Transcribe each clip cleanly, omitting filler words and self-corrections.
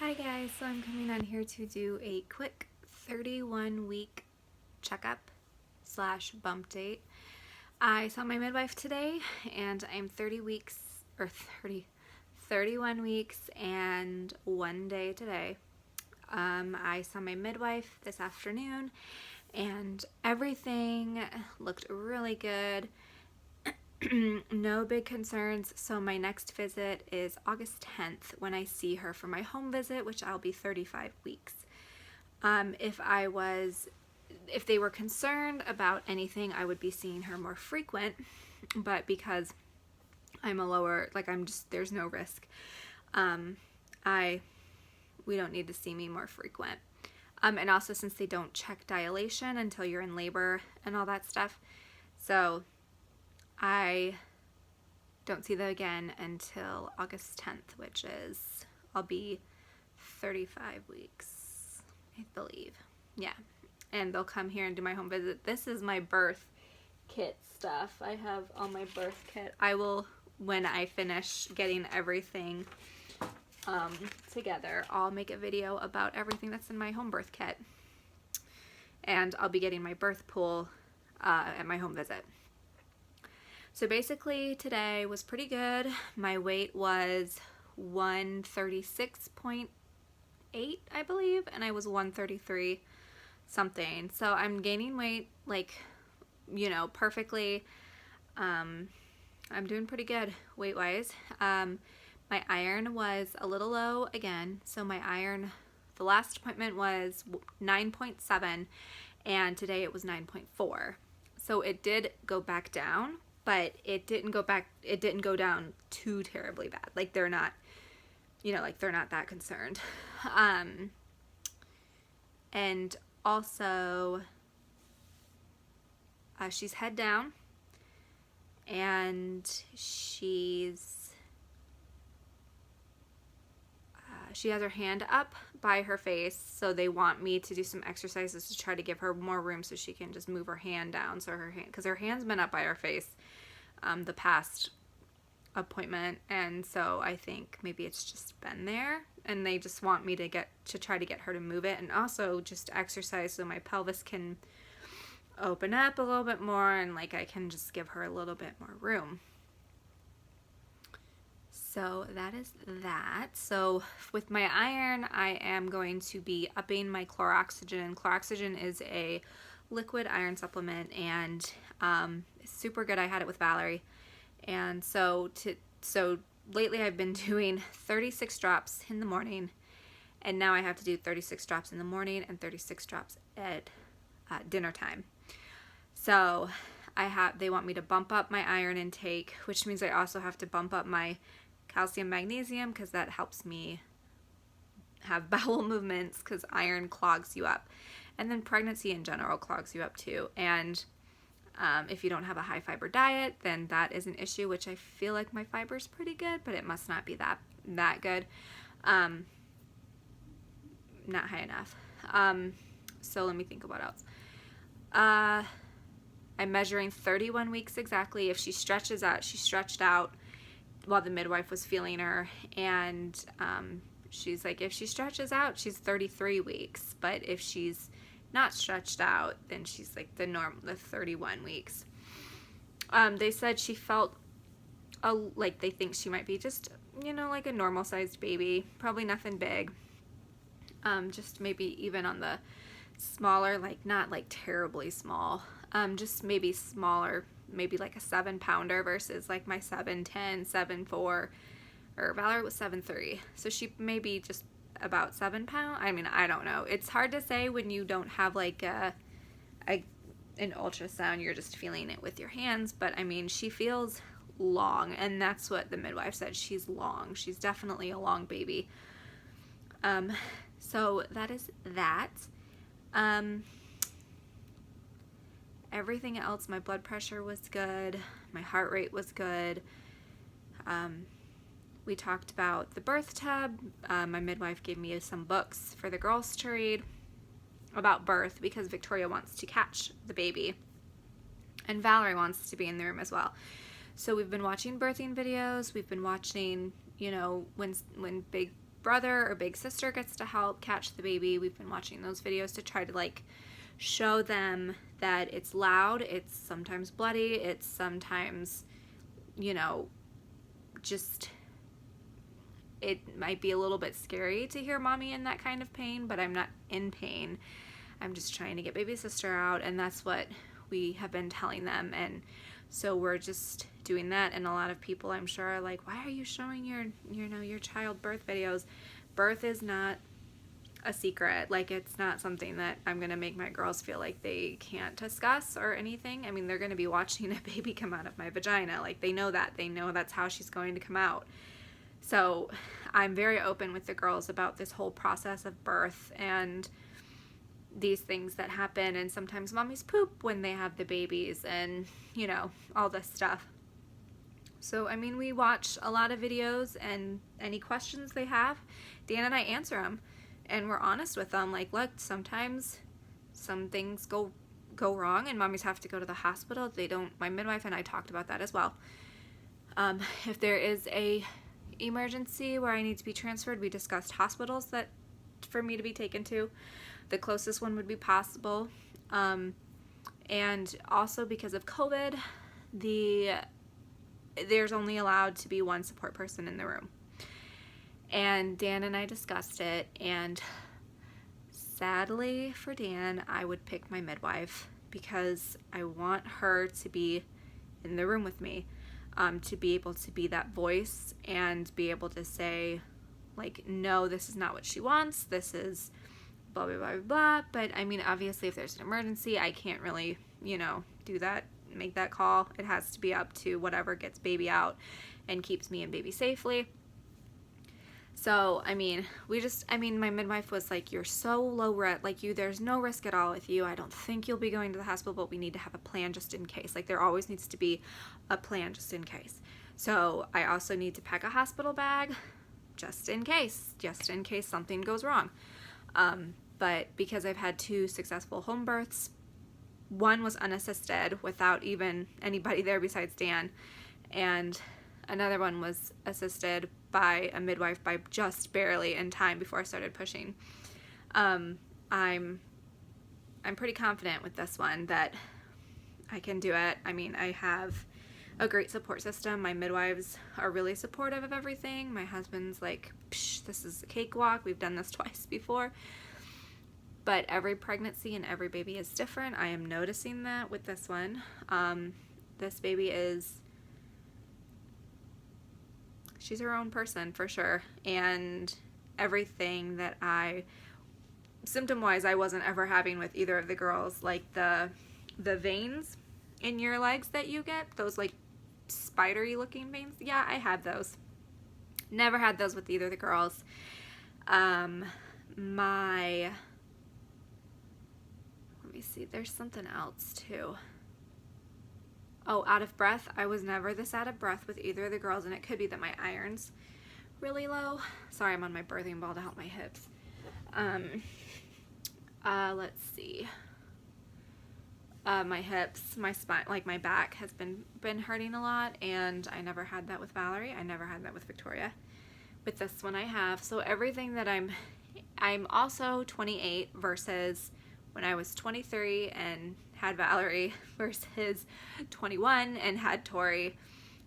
Hi guys, so I'm coming on here to do a quick 31-week checkup slash bump date. I saw my midwife today and I'm 31 weeks and 1 day today. I saw my midwife this afternoon and everything looked really good. No big concerns. So my next visit is August 10th when I see her for my home visit, which I'll be 35 weeks. If they were concerned about anything, I would be seeing her more frequent, but because I'm there's no risk. We don't need to see me more frequent. And also since they don't check dilation until you're in labor and all that stuff. So I don't see them again until August 10th, which is, I'll be 35 weeks, I believe. Yeah. And they'll come here and do my home visit. This is my birth kit stuff. I have all my birth kit. I will, when I finish getting everything together, I'll make a video about everything that's in my home birth kit. And I'll be getting my birth pool at my home visit. So basically today was pretty good. My weight was 136.8, I believe, and I was 133 something. So I'm gaining weight perfectly. I'm doing pretty good weight-wise. My iron was a little low again. So my iron, the last appointment was 9.7 and today it was 9.4. So it did go back down, but it didn't go down too terribly bad. Like they're not that concerned. And also, she's head down, and she has her hand up by her face, so they want me to do some exercises to try to give her more room so she can just move her hand down. So because her hand's been up by her face the past appointment, and so I think maybe it's just been there, and they just want me to try to get her to move it, and also just exercise so my pelvis can open up a little bit more, and I can just give her a little bit more room. So that is that. So with my iron, I am going to be upping my chloroxygen. Chloroxygen is a liquid iron supplement, and it's super good. I had it with Valerie, and so lately I've been doing 36 drops in the morning, and now I have to do 36 drops in the morning and 36 drops at dinner time. So they want me to bump up my iron intake, which means I also have to bump up my calcium magnesium, because that helps me have bowel movements, because iron clogs you up, and then pregnancy in general clogs you up too. And if you don't have a high fiber diet, then that is an issue, which I feel like my fiber is pretty good, but it must not be that good. Not high enough. So let me think of what else. I'm measuring 31 weeks exactly. If she stretches out, she stretched out while the midwife was feeling her, and she's like, if she stretches out, she's 33 weeks, but if she's not stretched out, then she's like the 31 weeks. They said she felt like they think she might be just, like a normal sized baby, probably nothing big, just maybe even on the smaller, not terribly small, just maybe smaller, maybe like a 7-pounder versus like my 7'10", 7'4", or Valerie was 7'3", so she may be just about 7 pounds. I mean, I don't know. It's hard to say when you don't have an ultrasound. You're just feeling it with your hands, but I mean, she feels long, and that's what the midwife said. She's long. She's definitely a long baby. So that is that. Everything else, my blood pressure was good, my heart rate was good. We talked about the birth tub. My midwife gave me some books for the girls to read about birth, because Victoria wants to catch the baby, and Valerie wants to be in the room as well. So we've been watching birthing videos. We've been watching, when big brother or big sister gets to help catch the baby. We've been watching those videos to try to like show them that it's loud, it's sometimes bloody, it's sometimes, you know, just, it might be a little bit scary to hear mommy in that kind of pain, but I'm not in pain. I'm just trying to get baby sister out, and that's what we have been telling them. And so we're just doing that. And a lot of people, I'm sure, are like, why are you showing your, you know, your child birth videos? Birth is not a secret. Like, it's not something that I'm gonna make my girls feel like they can't discuss or anything. I mean, they're gonna be watching a baby come out of my vagina. Like, they know that. They know that's how she's going to come out. So I'm very open with the girls about this whole process of birth and these things that happen, and sometimes mommies poop when they have the babies, and, you know, all this stuff. So, I mean, we watch a lot of videos, and any questions they have, Dan and I answer them, and we're honest with them. Like, look, sometimes some things go wrong, and mommies have to go to the hospital. They don't. My midwife and I talked about that as well. If there is a emergency where I need to be transferred, we discussed hospitals that for me to be taken to. The closest one would be possible. And also because of COVID, there's only allowed to be one support person in the room. And Dan and I discussed it, and sadly for Dan, I would pick my midwife because I want her to be in the room with me, to be able to be that voice and be able to say, like, no, this is not what she wants, this is blah, blah, blah, blah. But I mean, obviously if there's an emergency, I can't really, you know, do that, make that call. It has to be up to whatever gets baby out and keeps me and baby safely. So, I mean, my midwife was like, you're so low risk, like, there's no risk at all with you. I don't think you'll be going to the hospital, but we need to have a plan just in case. Like, there always needs to be a plan just in case. So I also need to pack a hospital bag just in case something goes wrong. But because I've had 2 successful home births, one was unassisted without even anybody there besides Dan, and another one was assisted by a midwife by just barely in time before I started pushing. I'm pretty confident with this one that I can do it. I mean, I have a great support system. My midwives are really supportive of everything. My husband's like, psh, this is a cakewalk. We've done this twice before. But every pregnancy and every baby is different. I am noticing that with this one. This baby she's her own person for sure. And everything that symptom-wise, I wasn't ever having with either of the girls, like the veins in your legs that you get, those like spidery looking veins. Yeah, I had those. Never had those with either of the girls. Let me see, there's something else too. Oh, out of breath. I was never this out of breath with either of the girls, and it could be that my iron's really low. Sorry, I'm on my birthing ball to help my hips. Let's see. My hips, my spine, like my back has been hurting a lot, and I never had that with Valerie. I never had that with Victoria. With this one I have. So everything that I'm also 28 versus when I was 23 and had Valerie versus 21 and had Tori.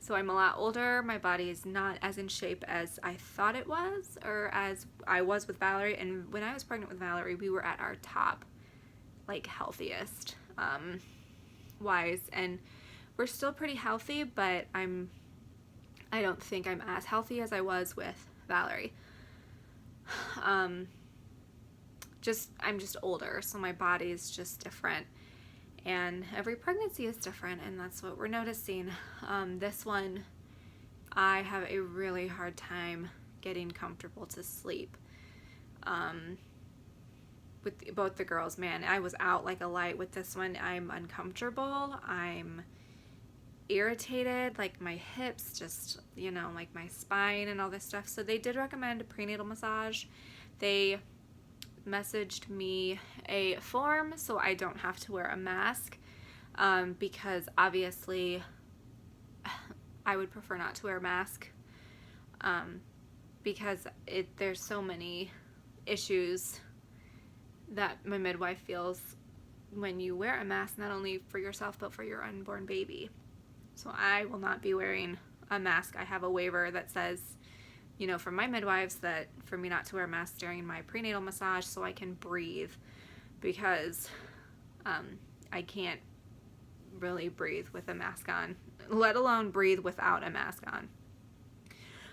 So I'm a lot older. My body is not as in shape as I thought it was, or as I was with Valerie. And when I was pregnant with Valerie, we were at our top, like, healthiest wise, and we're still pretty healthy, but I don't think I'm as healthy as I was with Valerie. I'm just older, so my body is just different, and every pregnancy is different, and that's what we're noticing. This one, I have a really hard time getting comfortable to sleep. With both the girls, man, I was out like a light. With this one, I'm uncomfortable. I'm irritated, like my hips, just, you know, like my spine and all this stuff. So they did recommend a prenatal massage. They messaged me a form so I don't have to wear a mask, because obviously I would prefer not to wear a mask, because there's so many issues that my midwife feels when you wear a mask, not only for yourself but for your unborn baby. So I will not be wearing a mask. I have a waiver that says, you know, from my midwives, that for me not to wear a mask during my prenatal massage so I can breathe, because I can't really breathe with a mask on, let alone breathe without a mask on.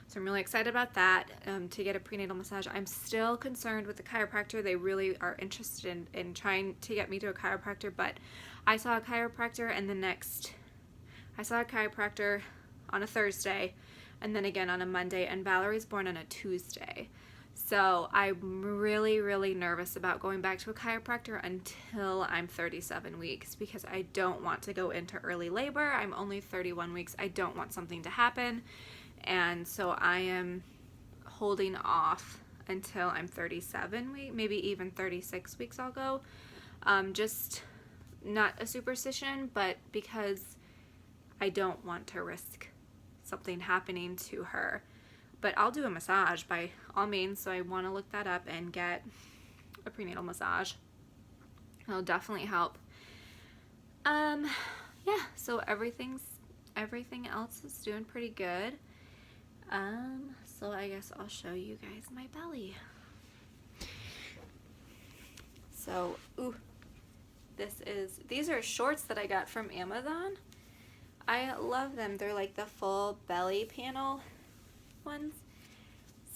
So I'm really excited about that, to get a prenatal massage. I'm still concerned with the chiropractor. They really are interested in trying to get me to a chiropractor, but I saw a chiropractor I saw a chiropractor on a Thursday and then again on a Monday, and Valerie's born on a Tuesday. So I'm really, really nervous about going back to a chiropractor until I'm 37 weeks, because I don't want to go into early labor. I'm only 31 weeks. I don't want something to happen. And so I am holding off until I'm 37 weeks, maybe even 36 weeks I'll go. Just not a superstition, but because I don't want to risk something happening to her. But I'll do a massage by all means, so I want to look that up and get a prenatal massage. It'll definitely help. Yeah, so everything else is doing pretty good. So I guess I'll show you guys my belly. So, these are shorts that I got from Amazon. I love them. They're like the full belly panel ones.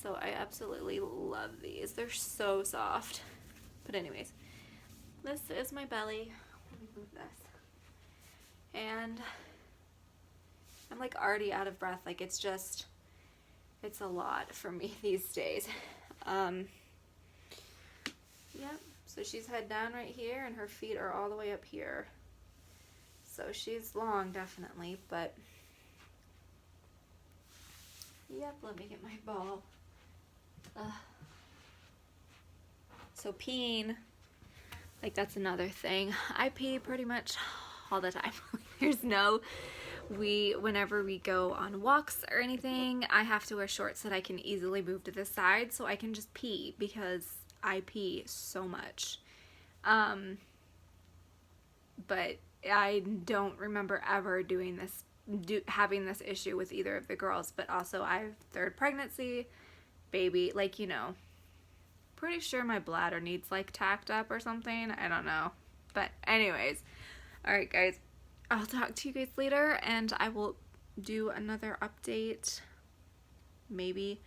So I absolutely love these. They're so soft. But anyways, this is my belly. Let me move this. And I'm like already out of breath. Like it's a lot for me these days. Yep. So she's head down right here and her feet are all the way up here. So she's long, definitely, but yep, let me get my ball. So peeing, like that's another thing. I pee pretty much all the time. Whenever we go on walks or anything, I have to wear shorts that I can easily move to the side so I can just pee, because I pee so much. But I don't remember ever having this issue with either of the girls. But also I have third pregnancy, baby, like, you know, pretty sure my bladder needs like tacked up or something. I don't know. But anyways, alright guys, I'll talk to you guys later, and I will do another update maybe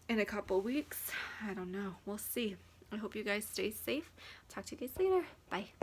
in a couple weeks. I don't know. We'll see. I hope you guys stay safe. Talk to you guys later. Bye.